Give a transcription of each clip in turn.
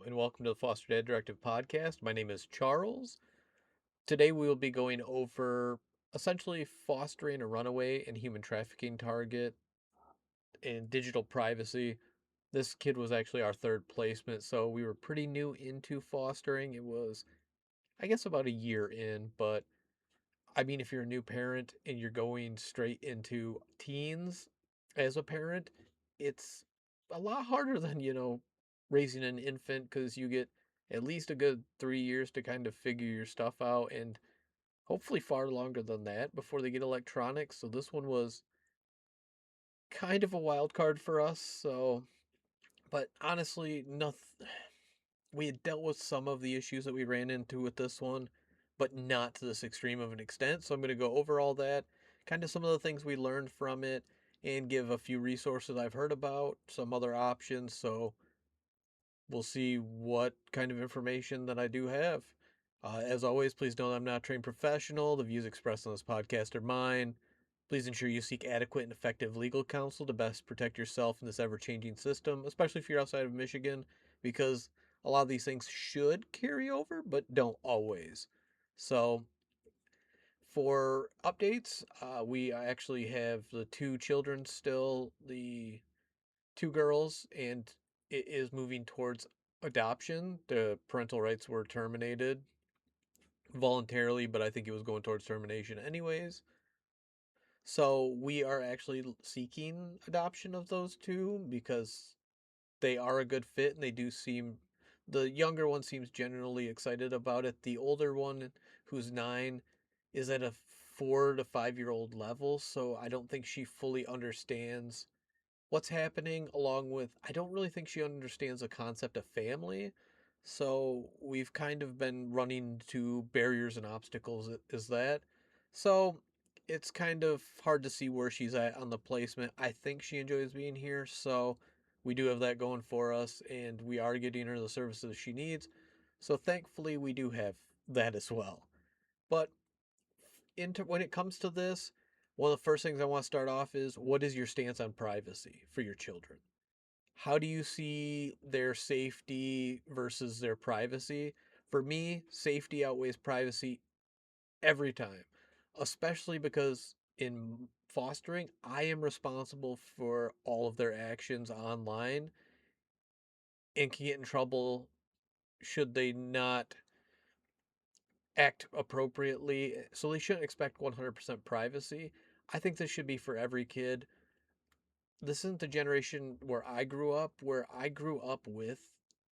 and welcome to the Fosterdaddirective podcast. My name is Charles. Today we will be going over essentially fostering a runaway and human trafficking target and digital privacy. This kid was actually our third placement, so we were pretty new into fostering. It was, I guess, about a year in, but I mean, if you're a new parent and you're going straight into teens as a parent, it's a lot harder than, raising an infant because you get at least a good 3 years to kind of figure your stuff out and hopefully far longer than that before they get electronics. So this one was kind of a wild card for us. But honestly, nothing. We had dealt with some of the issues that we ran into with this one, but not to this extreme of an extent. So I'm going to go over all that, kind of some of the things we learned from it, and give a few resources I've heard about, some other options. So we'll see what kind of information that I do have. As always, please know that I'm not a trained professional. The views expressed on this podcast are mine. Please ensure you seek adequate and effective legal counsel to best protect yourself in this ever changing system, especially if you're outside of Michigan, because a lot of these things should carry over, but don't always. So, for updates, we actually have the two children still, the two girls, and it is moving towards adoption. The parental rights were terminated voluntarily, but I think it was going towards termination anyways. So we are actually seeking adoption of those two because they are a good fit and they do seem, the younger one seems generally excited about it. The older one, who's 9, is at a 4 to 5 year old level, so I don't think she fully understands what's happening. Along with, I don't really think she understands the concept of family. So we've kind of been running to barriers and obstacles, is that. So it's kind of hard to see where she's at on the placement. I think she enjoys being here, so we do have that going for us, and we are getting her the services she needs. So thankfully, we do have that as well. But when it comes to this, one of the first things I want to start off is, what is your stance on privacy for your children? How do you see their safety versus their privacy? For me, safety outweighs privacy every time, especially because in fostering, I am responsible for all of their actions online and can get in trouble should they not act appropriately. So they shouldn't expect 100% privacy. I think this should be for every kid. This isn't the generation where I grew up with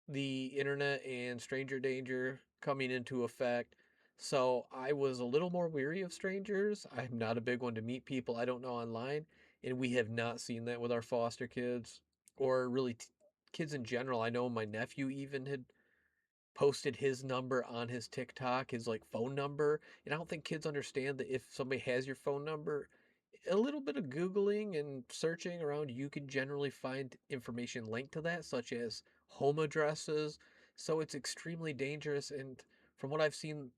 the internet and stranger danger coming into effect. So I was a little more weary of strangers. I'm not a big one to meet people I don't know online, and we have not seen that with our foster kids or really kids in general. I know my nephew even had posted his number on his TikTok, his like phone number, and I don't think kids understand that if somebody has your phone number, a little bit of Googling and searching around, you can generally find information linked to that, such as home addresses. So it's extremely dangerous. And from what I've seen,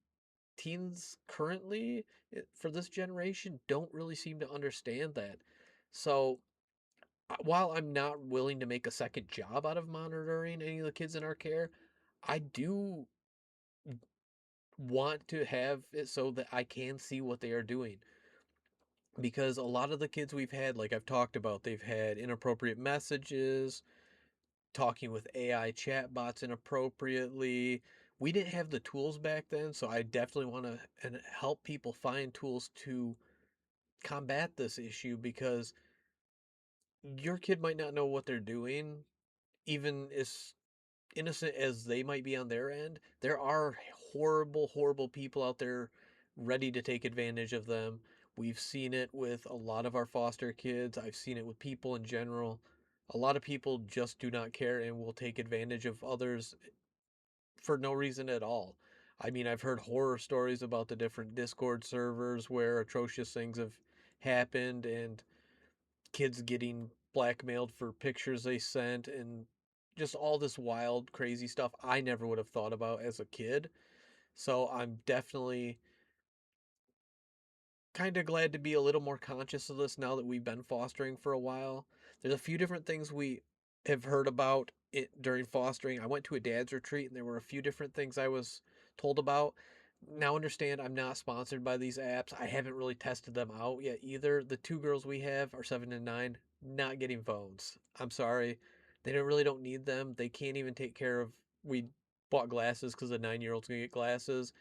teens currently for this generation don't really seem to understand that. So while I'm not willing to make a second job out of monitoring any of the kids in our care, I do want to have it so that I can see what they are doing, because a lot of the kids we've had, like I've talked about, they've had inappropriate messages, talking with AI chatbots inappropriately. We didn't have the tools back then, so I definitely want to and help people find tools to combat this issue, because your kid might not know what they're doing, even as innocent as they might be on their end. There are horrible, horrible people out there ready to take advantage of them. We've seen it with a lot of our foster kids. I've seen it with people in general. A lot of people just do not care and will take advantage of others for no reason at all. I mean, I've heard horror stories about the different Discord servers where atrocious things have happened, and kids getting blackmailed for pictures they sent, and just all this wild, crazy stuff I never would have thought about as a kid. So I'm definitely kind of glad to be a little more conscious of this now that we've been fostering for a while. There's a few different things we have heard about it during fostering. I went to a dad's retreat and there were a few different things I was told about. Now, understand, I'm not sponsored by these apps. I haven't really tested them out yet either. The two girls we have are 7 and 9, not getting phones. I'm sorry. They don't need them. They can't even take care of. We bought glasses because the 9 year old's gonna get glasses.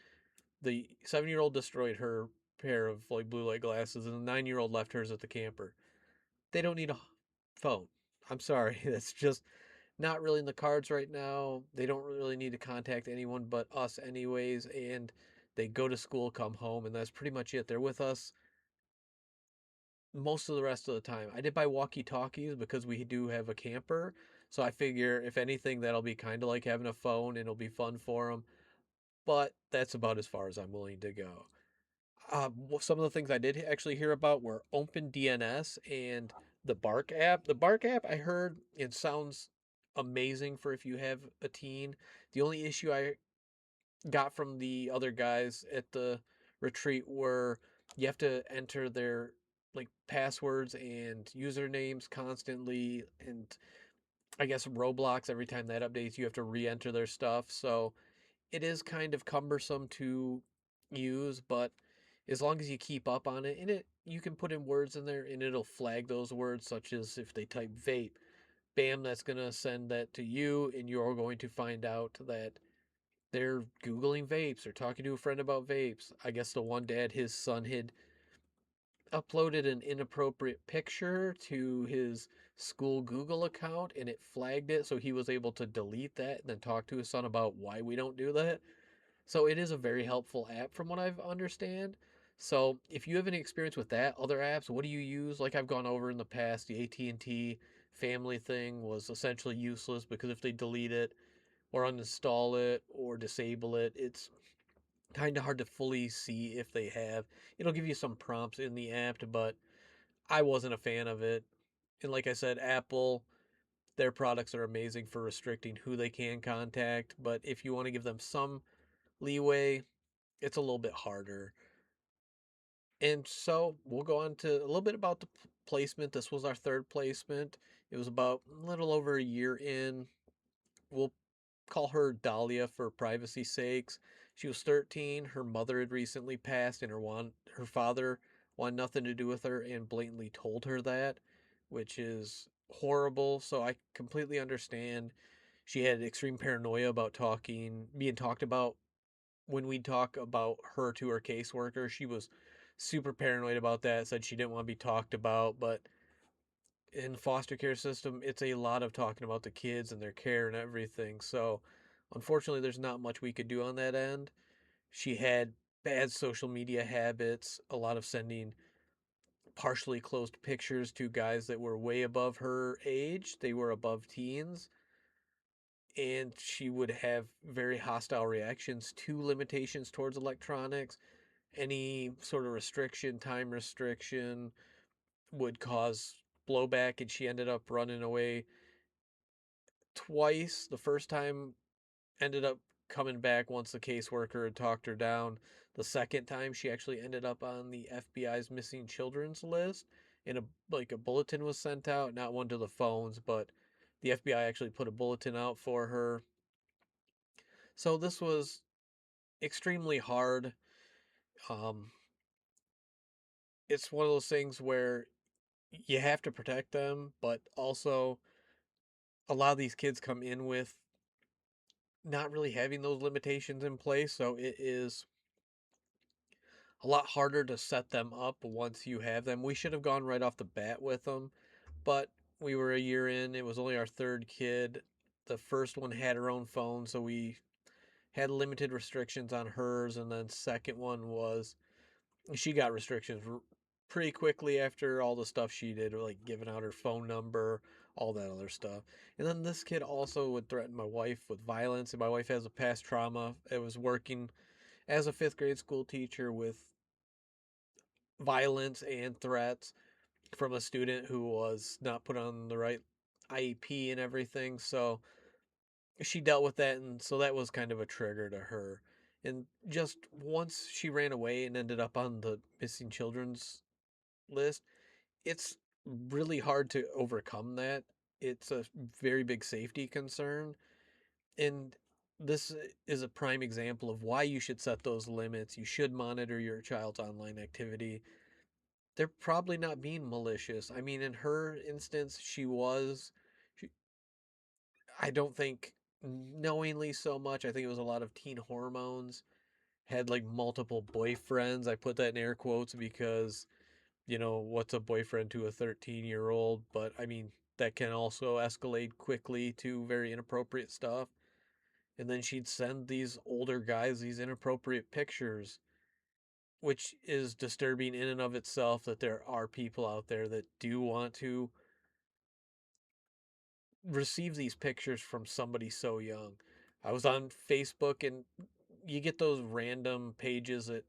The 7 year old destroyed her pair of like blue light glasses, and the 9 year old left hers at the camper. They don't need a phone. I'm sorry. That's just not really in the cards right now. They don't really need to contact anyone but us, anyways. And they go to school, come home, and that's pretty much it. They're with us most of the rest of the time. I did buy walkie talkies because we do have a camper. So I figure, if anything, that'll be kind of like having a phone and it'll be fun for them. But that's about as far as I'm willing to go. Some of the things I did actually hear about were OpenDNS and the Bark app. The Bark app, I heard it sounds amazing for if you have a teen. The only issue I got from the other guys at the retreat were you have to enter their like passwords and usernames constantly, and I guess Roblox, every time that updates you have to re-enter their stuff. So it is kind of cumbersome to use, but as long as you keep up on it, and it you can put in words in there and it'll flag those words, such as if they type vape, bam, that's gonna send that to you, and you're going to find out that they're Googling vapes or talking to a friend about vapes. I guess the one dad, his son had uploaded an inappropriate picture to his school Google account and it flagged it, so he was able to delete that and then talk to his son about why we don't do that. So it is a very helpful app from what I've understand. So if you have any experience with that, other apps, what do you use? Like I've gone over in the past, the AT&T family thing was essentially useless because if they delete it or uninstall it or disable it, it's kind of hard to fully see if they have. It'll give you some prompts in the app, but I wasn't a fan of it. And like I said, Apple, their products are amazing for restricting who they can contact, but if you want to give them some leeway, it's a little bit harder. And so we'll go on to a little bit about the placement. This was our third placement. It was about a little over a year in. We'll call her Dahlia for privacy sakes. She was 13. Her mother had recently passed, and her father wanted nothing to do with her and blatantly told her that, which is horrible. So I completely understand. She had extreme paranoia about being talked about when we talk about her to her caseworker. She was super paranoid about that, said she didn't want to be talked about, but in the foster care system, it's a lot of talking about the kids and their care and everything. So, unfortunately, there's not much we could do on that end. She had bad social media habits, a lot of sending partially closed pictures to guys that were way above her age. They were above teens. And she would have very hostile reactions to limitations towards electronics. Any sort of restriction, time restriction, would cause blowback, and she ended up running away twice. The first time ended up coming back once the caseworker had talked her down. The second time, she actually ended up on the FBI's missing children's list, and a bulletin was sent out, not one to the phones, but the FBI actually put a bulletin out for her. So this was extremely hard. Um, it's one of those things where you have to protect them, but also a lot of these kids come in with not really having those limitations in place, so it is a lot harder to set them up once you have them. We should have gone right off the bat with them, but we were a year in. It was only our third kid. The first one had her own phone, so we had limited restrictions on hers, and then second one was she got restrictions pretty quickly after all the stuff she did, like giving out her phone number, all that other stuff. And then this kid also would threaten my wife with violence, and my wife has a past trauma. It was working as a fifth grade school teacher with violence and threats from a student who was not put on the right IEP and everything. So she dealt with that, and so that was kind of a trigger to her. And just once she ran away and ended up on the missing children's list, it's really hard to overcome that. it's a very big safety concern. And this is a prime example of why you should set those limits. You should monitor your child's online activity. They're probably not being malicious. I mean, in her instance, she, I don't think knowingly so much. I think it was a lot of teen hormones. Had like multiple boyfriends. I put that in air quotes because, what's a boyfriend to a 13-year-old? But I mean, that can also escalate quickly to very inappropriate stuff. And then she'd send these older guys these inappropriate pictures, which is disturbing in and of itself that there are people out there that do want to receive these pictures from somebody so young. I was on Facebook and you get those random pages that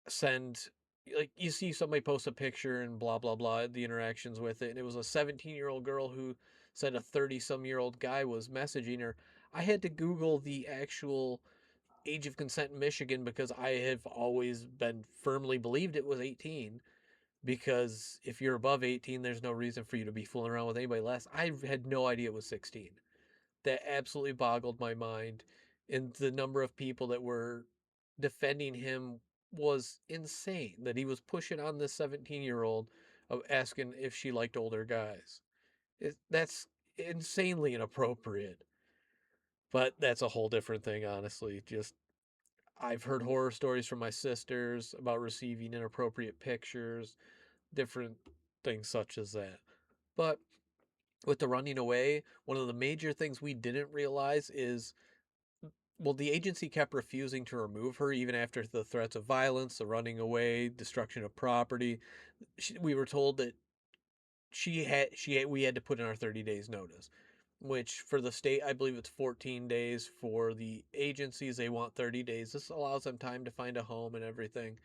send, like, you see somebody post a picture and blah blah blah, the interactions with it, and it was a 17-year-old girl who said a 30-some-year-old guy was messaging her. I had to Google the actual age of consent in Michigan because I have always been firmly believed it was 18. Because if you're above 18, there's no reason for you to be fooling around with anybody less. I had no idea it was 16. That absolutely boggled my mind. And the number of people that were defending him was insane. That he was pushing on this 17-year-old of asking if she liked older guys. That's insanely inappropriate. But that's a whole different thing, honestly. Just I've heard horror stories from my sisters about receiving inappropriate pictures, different things such as that. But with the running away, one of the major things we didn't realize is, well, the agency kept refusing to remove her even after the threats of violence, the running away, destruction of property. We were told that we had to put in our 30 days notice, which for the state, I believe it's 14 days. For the agencies, they want 30 days. This allows them time to find a home and everything,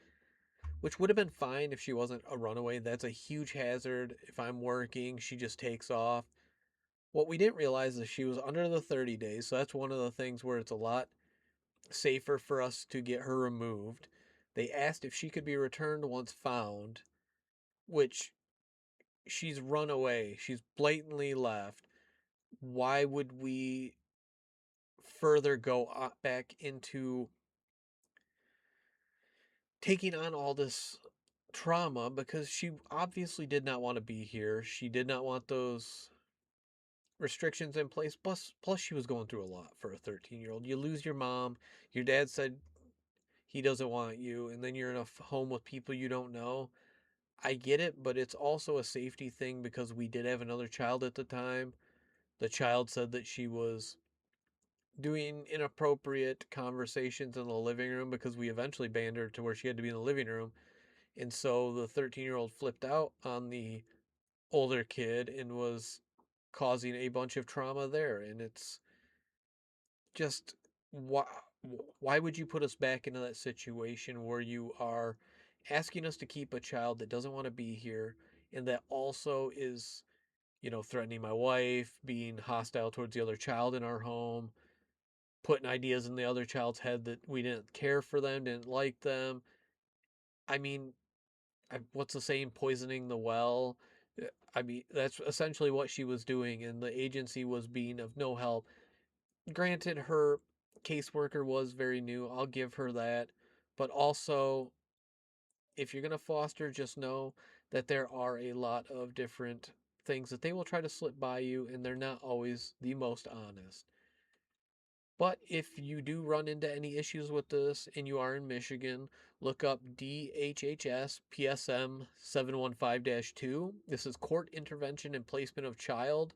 which would have been fine if she wasn't a runaway. That's a huge hazard. If I'm working, she just takes off. What we didn't realize is she was under the 30 days, so that's one of the things where it's a lot safer for us to get her removed. They asked if she could be returned once found, which she's run away. She's blatantly left. Why would we further go back into taking on all this trauma? Because she obviously did not want to be here. She did not want those restrictions in place. Plus, she was going through a lot for a 13-year-old. You lose your mom. Your dad said he doesn't want you, and then you're in a home with people you don't know. I get it, but it's also a safety thing because we did have another child at the time. The child said that she was doing inappropriate conversations in the living room because we eventually banned her to where she had to be in the living room. And so the 13-year-old flipped out on the older kid and was causing a bunch of trauma there. And it's just, why why would you put us back into that situation where you are asking us to keep a child that doesn't want to be here and that also is, threatening my wife, being hostile towards the other child in our home, putting ideas in the other child's head that we didn't care for them, didn't like them. I mean, what's the saying, poisoning the well? I mean, that's essentially what she was doing, and the agency was being of no help. Granted, her caseworker was very new. I'll give her that. But also, if you're going to foster, just know that there are a lot of different things that they will try to slip by you, and they're not always the most honest. But if you do run into any issues with this and you are in Michigan, look up DHHS PSM 715 2. This is Court Intervention and Placement of Child,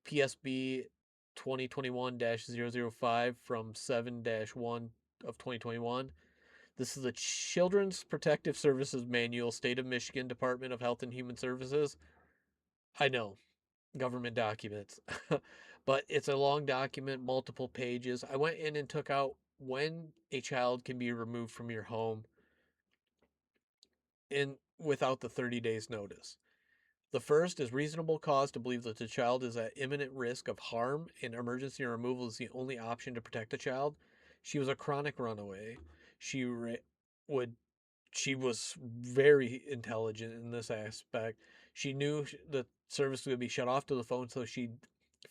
PSB 2021 005 from 7 1 of 2021. This is a Children's Protective Services Manual, State of Michigan Department of Health and Human Services. I know, government documents. But it's a long document, multiple pages. I went in and took out when a child can be removed from your home in without the 30 days notice. The first is reasonable cause to believe that the child is at imminent risk of harm and emergency removal is the only option to protect the child. She was a chronic runaway. She would she was very intelligent in this aspect. She knew the service would be shut off to the phone, so she'd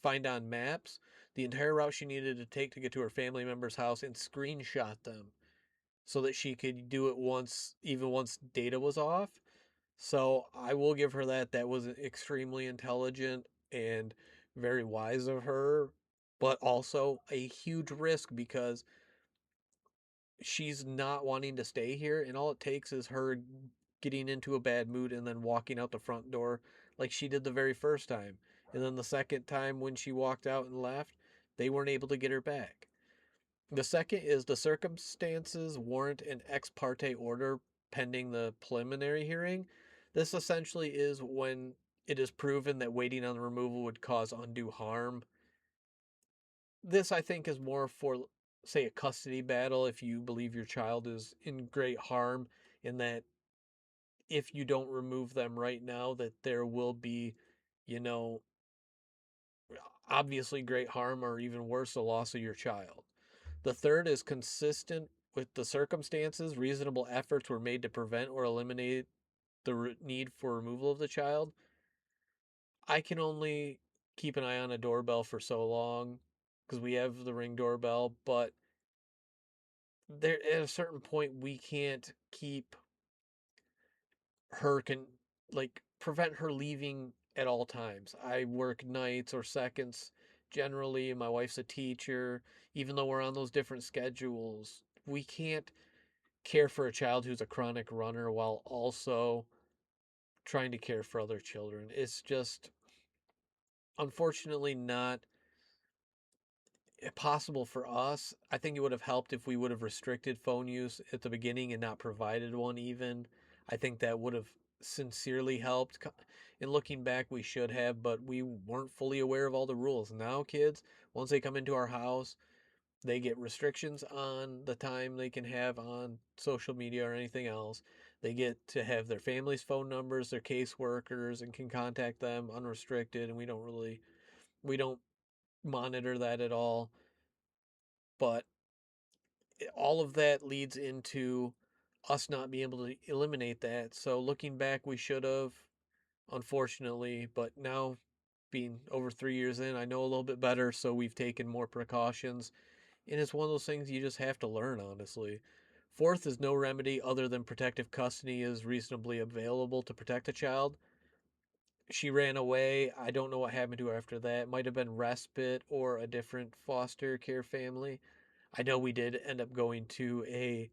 find on maps the entire route she needed to take to get to her family member's house and screenshot them so that she could do it once, even once data was off. So I will give her that. That was extremely intelligent and very wise of her, but also a huge risk because she's not wanting to stay here, and all it takes is her getting into a bad mood and then walking out the front door like she did the very first time. And then the second time when she walked out and left, they weren't able to get her back. The second is the circumstances warrant an ex parte order pending the preliminary hearing. This essentially is when it is proven that waiting on the removal would cause undue harm. This, I think, is more for, say, a custody battle if you believe your child is in great harm, and that if you don't remove them right now, that there will be, you know, obviously great harm or even worse, the loss of your child. The third is consistent with the circumstances, reasonable efforts were made to prevent or eliminate the need for removal of the child. I can only keep an eye on a doorbell for so long because we have the Ring doorbell, but there at a certain point we can't keep her can like prevent her leaving at all times. I work nights or seconds generally, and my wife's a teacher. Even though we're on those different schedules, we can't care for a child who's a chronic runner while also trying to care for other children. It's just unfortunately not possible for us. I think it would have helped if we would have restricted phone use at the beginning and not provided one even. I think that would have sincerely helped. And looking back, we should have, but we weren't fully aware of all the rules. Now, kids, once they come into our house, they get restrictions on the time they can have on social media or anything else. They get to have their family's phone numbers, their caseworkers, and can contact them unrestricted. And we don't monitor that at all. But all of that leads into us not being able to eliminate that. So looking back, we should have, unfortunately, but now being over 3 years in, I know a little bit better. So we've taken more precautions. And it's one of those things you just have to learn, honestly. Fourth is no remedy other than protective custody is reasonably available to protect a child. She ran away. I don't know what happened to her after that. It might have been respite or a different foster care family. I know we did end up going to a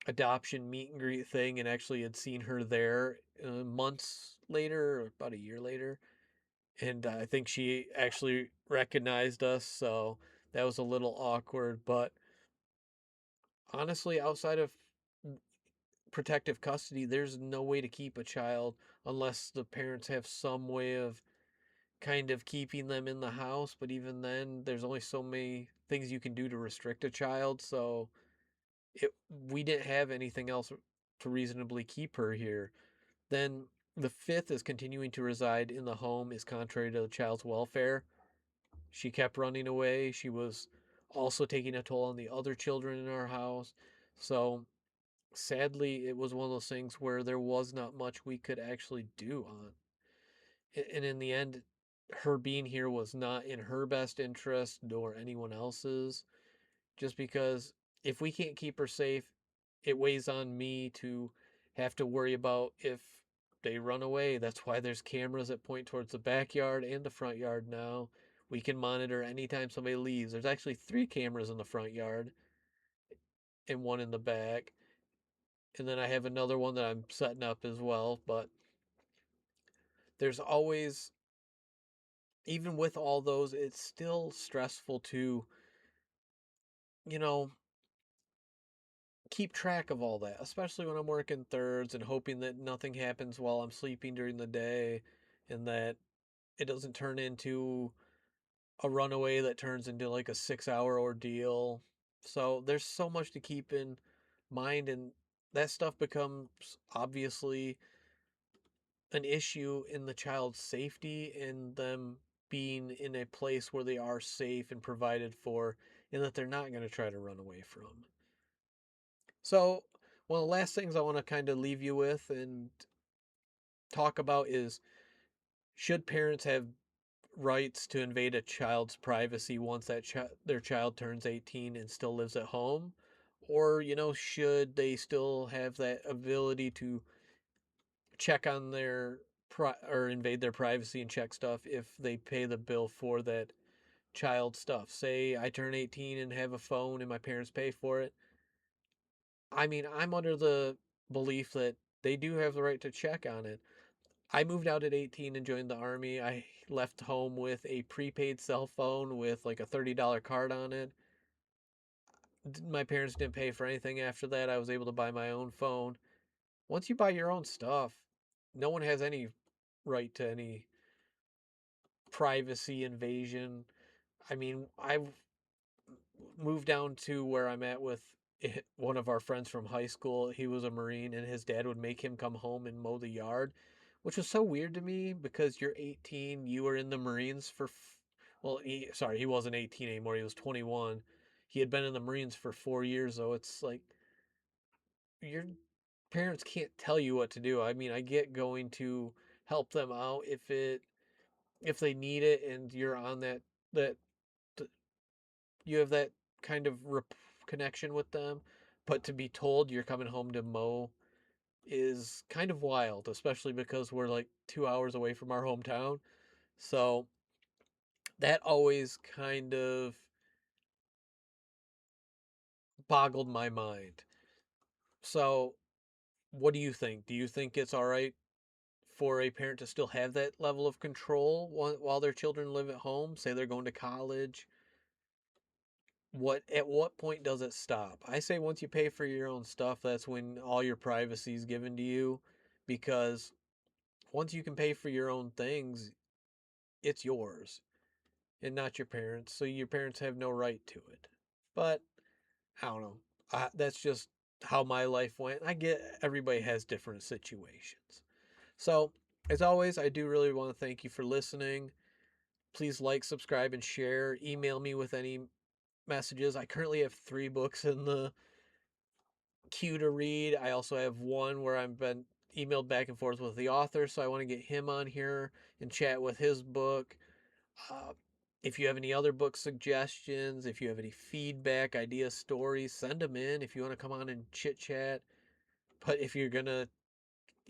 adoption meet and greet thing and actually had seen her there months later, or about a year later. And I think she actually recognized us, so that was a little awkward. But honestly, outside of protective custody, there's no way to keep a child unless the parents have some way of kind of keeping them in the house. But even then, there's only so many things you can do to restrict a child. So it, we didn't have anything else to reasonably keep her here. Then the fifth is continuing to reside in the home is contrary to the child's welfare. She kept running away. She was also taking a toll on the other children in our house. So sadly, it was one of those things where there was not much we could actually do on. And in the end, her being here was not in her best interest nor anyone else's. Just because if we can't keep her safe, it weighs on me to have to worry about if they run away. That's why there's cameras that point towards the backyard and the front yard now. We can monitor anytime somebody leaves. There's actually 3 cameras in the front yard and one in the back. And then I have another one that I'm setting up as well. But there's always, even with all those, it's still stressful to, you know, keep track of all that, especially when I'm working thirds and hoping that nothing happens while I'm sleeping during the day and that it doesn't turn into a runaway that turns into like a 6 hour ordeal. So there's so much to keep in mind, and that stuff becomes obviously an issue in the child's safety and them being in a place where they are safe and provided for and that they're not going to try to run away from. So, one of the last things I want to kind of leave you with and talk about is Should parents have rights to invade a child's privacy once their child turns 18 and still lives at home? Or, should they still have that ability to check on or invade their privacy and check stuff if they pay the bill for that child stuff? Say I turn 18 and have a phone and my parents pay for it. I mean, I'm under the belief that they do have the right to check on it. I moved out at 18 and joined the army. I left home with a prepaid cell phone with like a $30 card on it. My parents didn't pay for anything after that. I was able to buy my own phone. Once you buy your own stuff, no one has any right to any privacy invasion. I mean, I've moved down to where I'm at with one of our friends from high school. He was a Marine, and his dad would make him come home and mow the yard, which was so weird to me because you're 18, you were in the Marines for, well, sorry, he wasn't 18 anymore. He was 21. He had been in the Marines for 4 years, though. It's like your parents can't tell you what to do. I mean, I get going to help them out if they need it, and you're on that you have that kind of connection with them, but to be told you're coming home to mow is kind of wild, especially because we're like 2 hours away from our hometown. So that always kind of boggled my mind. So, what do you think? Do you think it's all right for a parent to still have that level of control while their children live at home? Say they're going to college. At what point does it stop? I say once you pay for your own stuff, that's when all your privacy is given to you, because once you can pay for your own things, it's yours and not your parents. So your parents have no right to it. But I don't know. That's just how my life went. I get everybody has different situations. So, as always, I do really want to thank you for listening. Please like, subscribe, and share. Email me with any messages. I currently have 3 books in the queue to read. I also have one where I've been emailed back and forth with the author, so I want to get him on here and chat with his book. Uh, if you have any other book suggestions, if you have any feedback, ideas, stories, send them in. If you want to come on and chit chat, but if you're gonna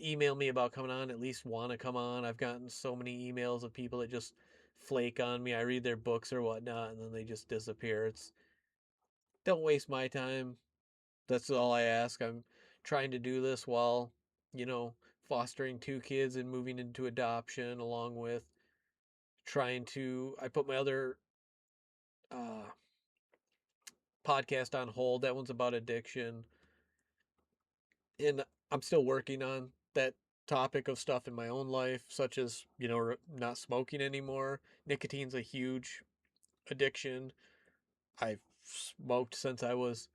email me about coming on, at least want to come on. I've gotten so many emails of people that just flake on me. I read their books or whatnot, and then they just disappear. It's Don't waste my time. That's all I ask. I'm trying to do this while, you know, fostering 2 kids and moving into adoption, along with I put my other uh, podcast on hold. That one's about addiction. And I'm still working on that topic of stuff in my own life, such as, not smoking anymore. Nicotine's a huge addiction. I've smoked since I was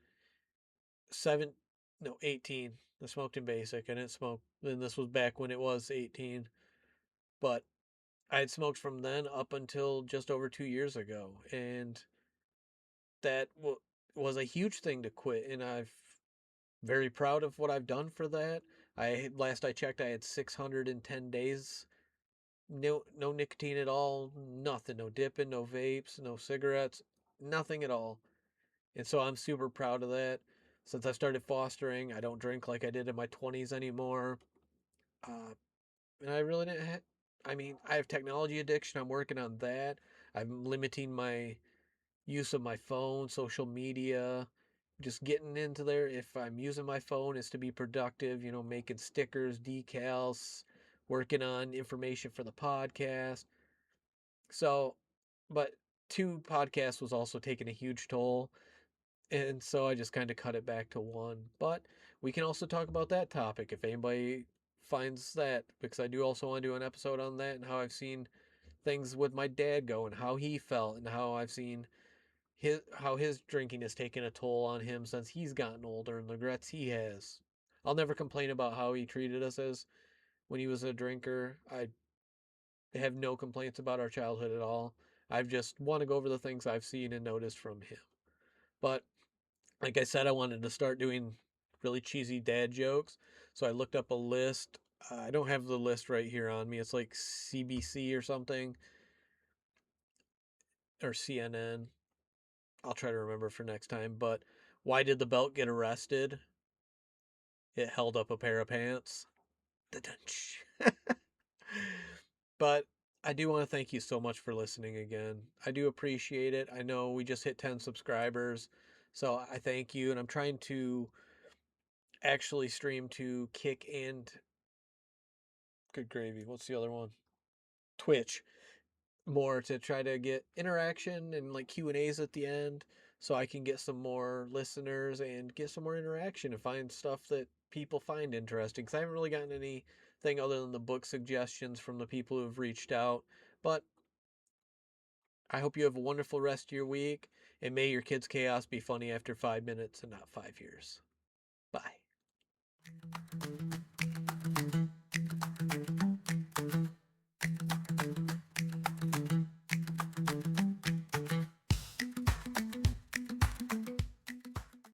18. I smoked in basic. I didn't smoke, and this was back when it was 18. But I had smoked from then up until just over 2 years ago. And that was a huge thing to quit. And I'm very proud of what I've done for that. Last I checked, I had 610 days, no nicotine at all, nothing, no dipping, no vapes, no cigarettes, nothing at all. And so I'm super proud of that. Since I started fostering, I don't drink like I did in my 20s anymore. Uh, and I really didn't I mean, I have technology addiction. I'm working on that. I'm limiting my use of my phone, social media, just getting into there. If I'm using my phone, it's to be productive, making stickers, decals, working on information for the podcast. So, but 2 podcasts was also taking a huge toll. And so I just kind of cut it back to one. But we can also talk about that topic if anybody finds that, because I do also want to do an episode on that and how I've seen things with my dad go and how he felt and how I've seen his drinking has taken a toll on him since he's gotten older and the regrets he has. I'll never complain about how he treated us as when he was a drinker. I have no complaints about our childhood at all. I just want to go over the things I've seen and noticed from him. But like I said, I wanted to start doing really cheesy dad jokes. So I looked up a list I don't have the list right here on me. It's like CBC or something, or CNN. I'll try to remember for next time. But why did the belt get arrested? It held up a pair of pants. Da-dunch. But I do want to thank you so much for listening again. I do appreciate it. I know we just hit 10 subscribers, so I thank you. And I'm trying to actually stream to Kick and good gravy. What's the other one? Twitch more to try to get interaction and like Q&As at the end so I can get some more listeners and get some more interaction and find stuff that people find interesting because I haven't really gotten anything other than the book suggestions from the people who have reached out. But I hope you have a wonderful rest of your week and may your kids' chaos be funny after 5 minutes and not 5 years. Bye.